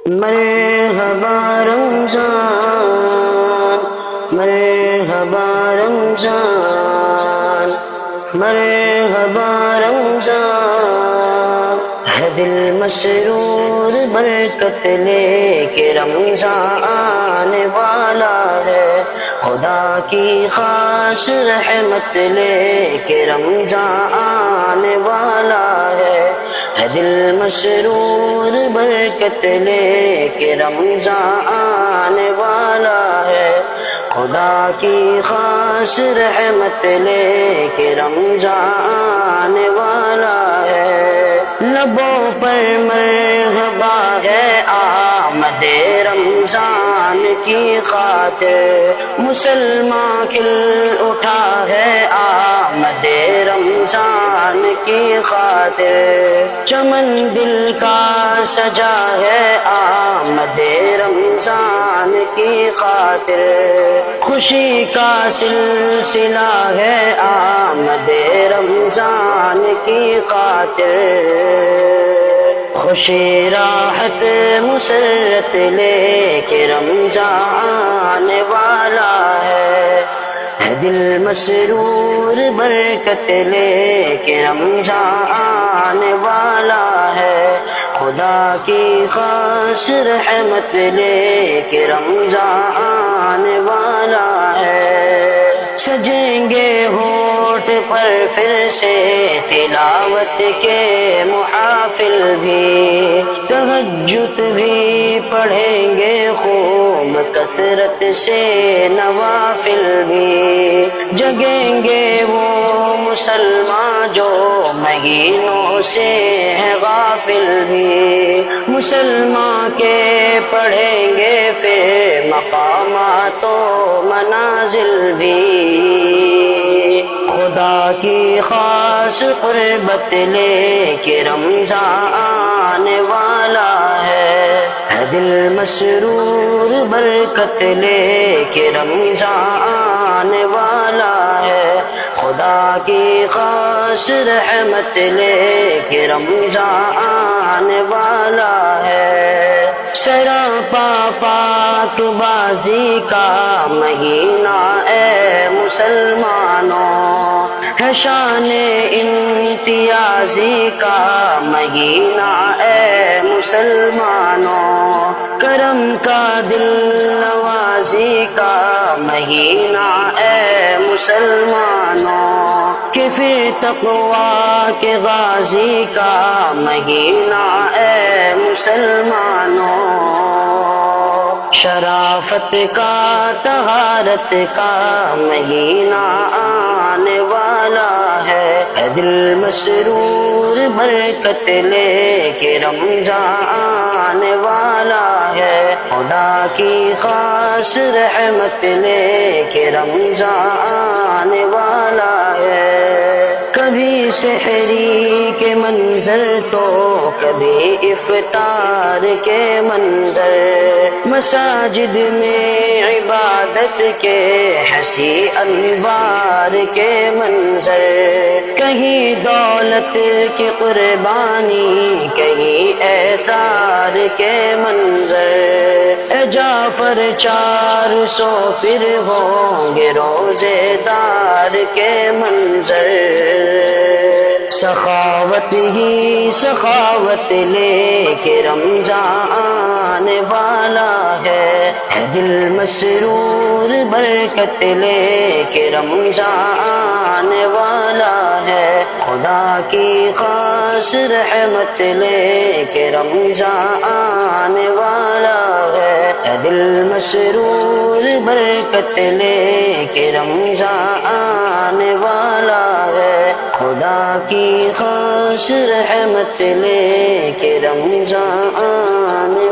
مرحبا رمضان مرحبا رمضان مرحبا رمضان ہے دل مسرور برکت لے کے رمضان آنے والا ہے، خدا کی خاص رحمت لے کے رمضان آنے والا ہے دل مسرور برکت لے کے رمضان آنے والا ہے، خدا کی خاص رحمت لے کے رمضان آنے والا ہے۔ لبوں پر مرحبا ہے آمد رمضان کی خاطر، مسلمان کھل اٹھا ہے آمد رمضان کی خاطر، چمن دل کا سجا ہے آمد رمضان کی خاطر، خوشی کا سلسلہ ہے آمد رمضان کی خاطر، خوشی راحت مسرت لے کے رمضان آنے والا ہے دل مسرور برکت لے کے رمضان آنے والا ہے، خدا کی خاص رحمت لے کے رمضان آنے والا ہے۔ سجیں گے ہونٹ پر پھر سے تلاوت کے محافل بھی، تہجد بھی پڑھیں گے خوب کثرت سے نوافل بھی، جگیں گے وہ مسلمان جو مہینوں سے ہے غافل بھی، مسلمان کے پڑھیں گے پھر مقامات و منازل بھی، خدا کی خاص قربت لے کے رمضان آنے والا ہے دل مسرور برکت لے کے رمضان آنے والا ہے، خدا کی خاص رحمت لے کے رمضان آنے والا ہے۔ سراپا پاک بازی کا مہینہ اے مسلمانوں، ہے شان امتیازی کا مہینہ اے مسلمانوں، کرم کا دل نوازی کا مہینہ اے مسلمانوں، کہ پھر تقوی کے غازی کا مہینہ اے مسلمانوں، شرافت کا طہارت کا مہینہ آنے والا ہے دل مسرور برکت لے کے رمضان آنے والا ہے، خدا کی خاص رحمت لے کے رمضان آنے والا ہے۔ کبھی سحری کے منظر تو کبھی افطار کے منظر، مساجد میں عبادت کے حسی انوار کے منظر، کہیں دولت کی قربانی کہیں ایثار کے منظر، اے جعفر 400 پھر ہوں گے روزے دار کے منظر، سخاوت ہی سخاوت لے کے رمضان آنے والا ہے دل مسرور برکت لے کے رمضان آنے والا ہے، خدا کی خاص رحمت لے کے رمضان آنے والا ہے دل مسرور برکت لے کے رمضان آنے والا ہے، خدا کی خاص رحمت لے کے رمضان آنے